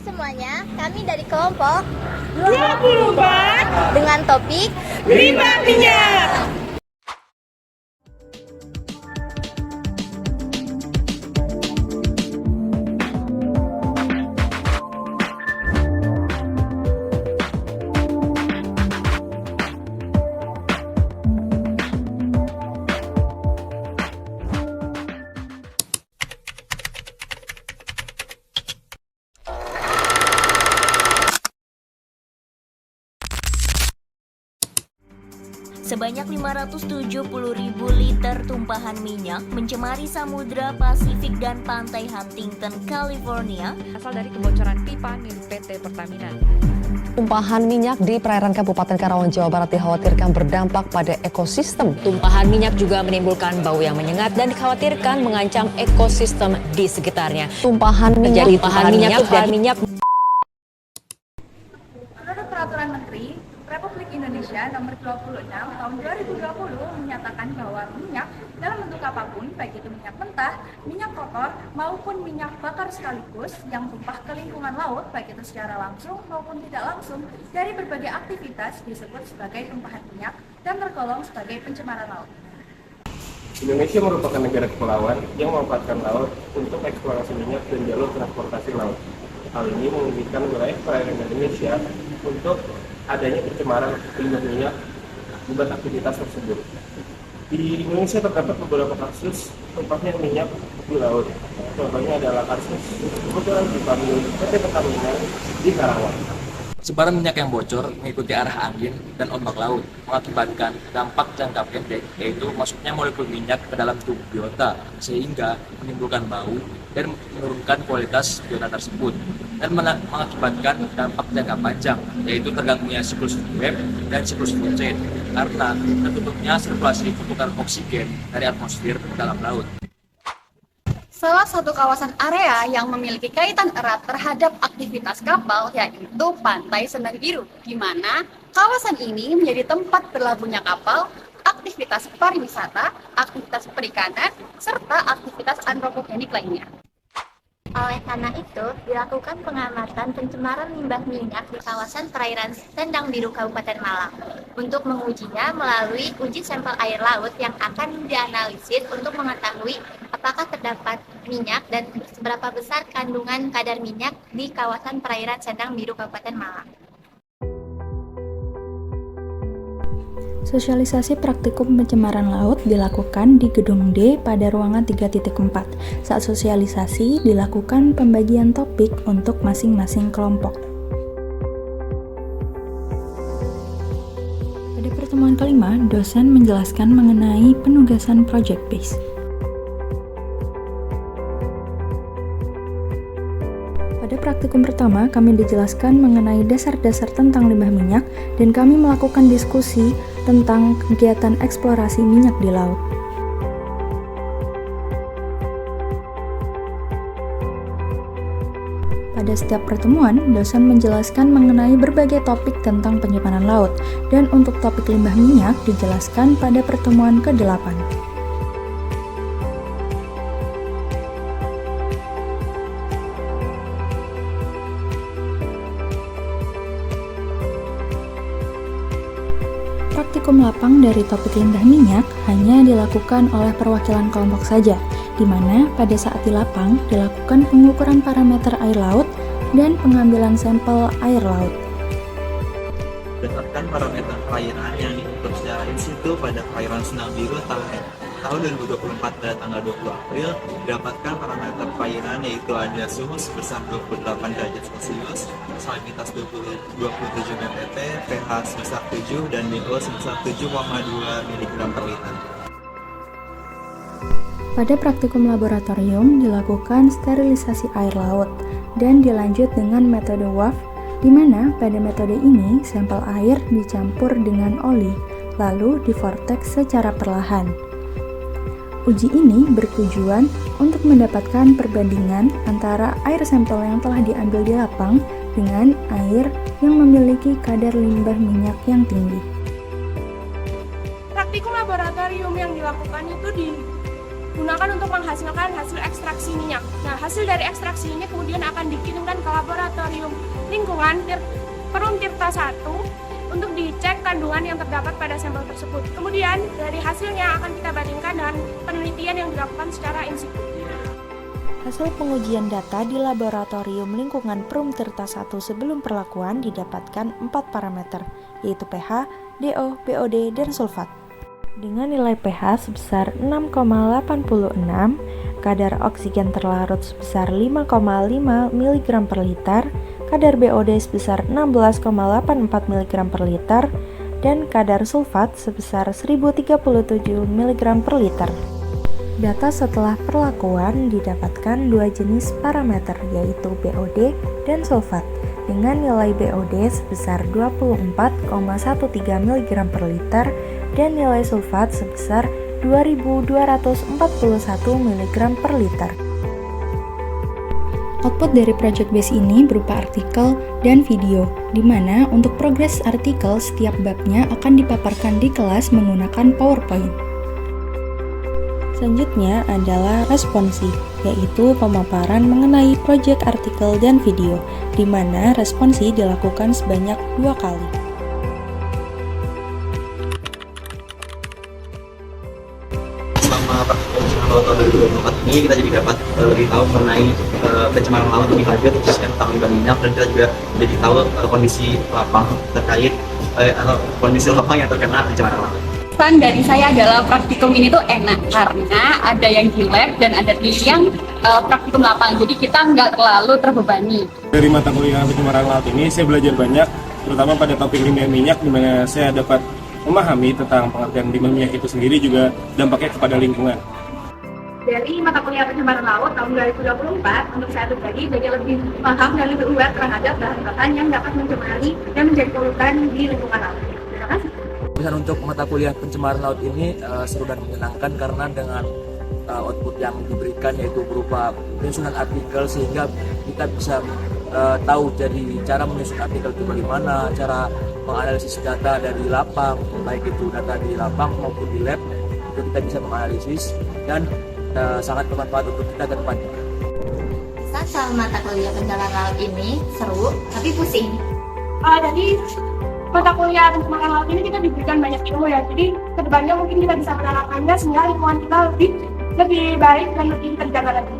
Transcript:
semuanya, kami dari kelompok 24 dengan topik Limbah Minyak. Sebanyak 570.000 liter tumpahan minyak mencemari samudra Pasifik dan pantai Huntington, California asal dari kebocoran pipa milik PT Pertamina. Tumpahan minyak di perairan Kabupaten Karawang, Jawa Barat dikhawatirkan berdampak pada ekosistem. Tumpahan minyak juga menimbulkan bau yang menyengat dan dikhawatirkan mengancam ekosistem di sekitarnya. Tumpahan minyak. Menurut Peraturan Menteri Republik Indonesia Nomor 26 Tahun 2020 menyatakan bahwa minyak dalam bentuk apapun, baik itu minyak mentah, minyak kotor, maupun minyak bakar sekaligus yang tumpah ke lingkungan laut, baik itu secara langsung maupun tidak langsung, dari berbagai aktivitas disebut sebagai tumpahan minyak dan tergolong sebagai pencemaran laut. Indonesia merupakan negara kepulauan yang memanfaatkan laut untuk eksplorasi minyak dan jalur transportasi laut. Hal ini memungkinkan wilayah perairan Indonesia untuk adanya pencemaran limbah minyak akibat aktivitas tersebut. Di Indonesia terdapat beberapa kasus tumpahnya minyak di laut. Contohnya adalah kasus kebocoran pipa milik PT Pertamina di Karawang. Sebaran minyak yang bocor mengikuti arah angin dan ombak laut mengakibatkan dampak jangka pendek, yaitu masuknya molekul minyak ke dalam tubuh biota sehingga menimbulkan bau dan menurunkan kualitas biota tersebut, dan mengakibatkan dampak jangka panjang, yaitu terganggunya siklus Webb dan siklus Faucett karena tertutupnya sirkulasi pertukaran oksigen dari atmosfer ke dalam laut. Salah satu kawasan area yang memiliki kaitan erat terhadap aktivitas kapal yaitu Pantai Sendang Biru, di mana kawasan ini menjadi tempat berlabuhnya kapal, aktivitas pariwisata, aktivitas perikanan, serta aktivitas antropogenik lainnya. Oleh karena itu, dilakukan pengamatan pencemaran limbah minyak di kawasan perairan Sendang Biru Kabupaten Malang. Untuk mengujinya melalui uji sampel air laut yang akan dianalisis untuk mengetahui apakah terdapat minyak dan seberapa besar kandungan kadar minyak di kawasan perairan Sendang Biru Kabupaten Malang. Sosialisasi praktikum pencemaran laut dilakukan di Gedung D pada ruangan 3.4. Saat sosialisasi, dilakukan pembagian topik untuk masing-masing kelompok. Pada pertemuan kelima, dosen menjelaskan mengenai penugasan project base. Pada praktikum pertama, kami dijelaskan mengenai dasar-dasar tentang limbah minyak dan kami melakukan diskusi tentang kegiatan eksplorasi minyak di laut. Pada setiap pertemuan, dosen menjelaskan mengenai berbagai topik tentang pencemaran laut, dan untuk topik limbah minyak dijelaskan pada pertemuan ke-8. Praktikum lapang dari topik limbah minyak hanya dilakukan oleh perwakilan kelompok saja, di mana pada saat di lapang dilakukan pengukuran parameter air laut dan pengambilan sampel air laut. Berdasarkan parameter perairan yang diukur secara in situ pada perairan Sendang Biru tahun 2024 pada tanggal 20 April, didapatkan parameter perairan yaitu ada suhu sebesar 28 derajat Celcius, salinitas 27 mpp, pH sebesar 7, dan DO sebesar 7,2 mg per liter. Pada praktikum laboratorium dilakukan sterilisasi air laut dan dilanjut dengan metode WAF, di mana pada metode ini sampel air dicampur dengan oli, lalu divortex secara perlahan. Uji ini bertujuan untuk mendapatkan perbandingan antara air sampel yang telah diambil di lapang dengan air yang memiliki kadar limbah minyak yang tinggi. Praktikum laboratorium yang dilakukan itu digunakan untuk menghasilkan hasil ekstraksi minyak. Nah, hasil dari ekstraksi ini kemudian akan dikirimkan ke laboratorium lingkungan Perum Tirta 1 untuk dicek kandungan yang terdapat pada sampel tersebut. Kemudian dari hasilnya akan kita bandingkan dengan penelitian yang dilakukan secara in situ. Hasil pengujian data di laboratorium lingkungan Perum Tirta 1 sebelum perlakuan didapatkan 4 parameter, yaitu pH, DO, BOD, dan sulfat. Dengan nilai pH sebesar 6,86, kadar oksigen terlarut sebesar 5,5 mg per liter, kadar BOD sebesar 16,84 mg per liter, dan kadar sulfat sebesar 1037 mg per liter. Data setelah perlakuan didapatkan dua jenis parameter, yaitu BOD dan sulfat, dengan nilai BOD sebesar 24,13 mg per liter dan nilai sulfat sebesar 2241 mg per liter. Output dari Project Base ini berupa artikel dan video, di mana untuk progres artikel setiap babnya akan dipaparkan di kelas menggunakan PowerPoint. Selanjutnya adalah responsi, yaitu pemaparan mengenai proyek artikel dan video, di mana responsi dilakukan sebanyak 2 kali. Selama praktikum pencemaran laut tahun 2024 ini kita jadi dapat lebih tahu mengenai pencemaran laut lebih lanjut, khususnya tentang limbah minyak, dan kita juga jadi tahu kondisi lapang terkait atau kondisi lapang yang terkena pencemaran laut. Pesan dari saya adalah praktikum ini tuh enak karena ada yang di lab dan ada yang praktikum lapangan, jadi kita nggak terlalu terbebani. Dari mata kuliah pencemaran laut ini saya belajar banyak, terutama pada topik limbah minyak, di mana saya dapat memahami tentang pengertian limbah minyak itu sendiri, juga dampaknya kepada lingkungan. Dari mata kuliah pencemaran laut tahun 2024, untuk saya pribadi jadi lebih paham dan lebih aware terhadap bahan-bahan yang dapat mencemari dan menjadi polutan di lingkungan laut. Terima kasih. Untuk mata kuliah pencemaran laut ini seru dan menyenangkan karena dengan output yang diberikan, yaitu berupa penyusunan artikel, sehingga kita bisa tahu jadi cara menyusun artikel itu bagaimana, cara menganalisis data dari lapang, baik itu data di lapang maupun di lab, itu kita bisa menganalisis dan sangat bermanfaat untuk kita ke depannya. Selama mata kuliah pencemaran laut ini seru tapi pusing. Jadi mata kuliah pencemaran laut ini kita diberikan banyak ilmu ya, jadi kedepannya mungkin kita bisa menerapkannya sehingga lingkungan kita lebih baik dan lebih terjaga lagi.